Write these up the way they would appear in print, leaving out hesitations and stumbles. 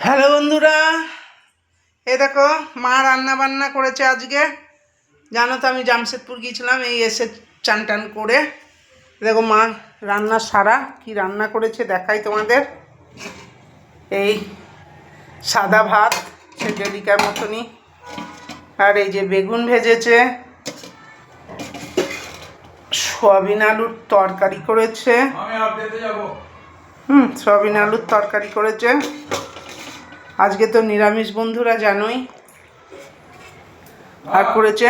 Hello বন্ধুরা, এই দেখো মা রান্না বান্না করেছে আজকে। জানো তো আমি জামশেদপুর গিয়েছিলাম, এই এসে চান টান করে দেখো মা রান্না সারা কি রান্না করেছে দেখাই তোমাদের। এই সাদা ভাত সে ডেলিকার মতনই, আর এই যে বেগুন ভেজেছে, সয়াবিন আলুর তরকারি করেছে। সয়াবিন আলুর তরকারি করেছে। আজকে তো নিরামিষ বন্ধুরা জানোই। আর করেছে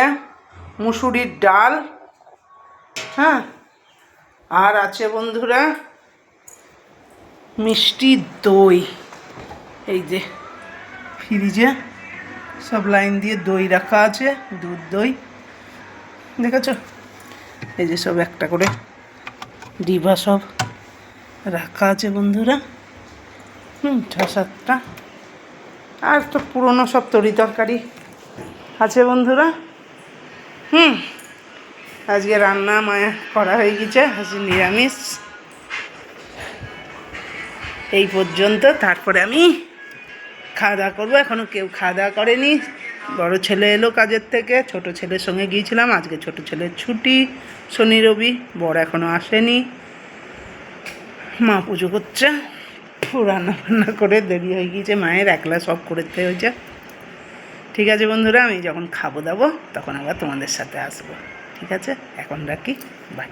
মুসুরির ডাল, হ্যাঁ। আর আছে বন্ধুরা মিষ্টি দই, এই যে ফ্রিজে সব লাইন দিয়ে দই রাখা আছে, দুধ দই দেখেছ, এই যে সব একটা করে ডিবা সব রাখা আছে বন্ধুরা। 6-7টা। আর তো পুরনো সব তরি তরকারি আছে বন্ধুরা। আজকে রান্না মায়া করা হয়ে গেছে, আজকে নিরামিষ। এই পর্যন্ত, তারপরে আমি খাওয়া দাওয়া করবো। এখনও কেউ খাওয়া দাওয়া করেনি। বড় ছেলে এলো কাজের থেকে, ছোট ছেলের সঙ্গে গিয়েছিলাম। আজকে ছোট ছেলের ছুটি, শনি রবি। বড় এখনও আসেনি, মা পুজো করছে। রান্না বান্না করে দেরি হয়ে গিয়েছে, মায়ের একলা সব করতে হয়েছে। ঠিক আছে বন্ধুরা, আমি যখন খাবো দাবো তখন আবার তোমাদের সাথে আসবো। ঠিক আছে, এখন রাখি, বাই।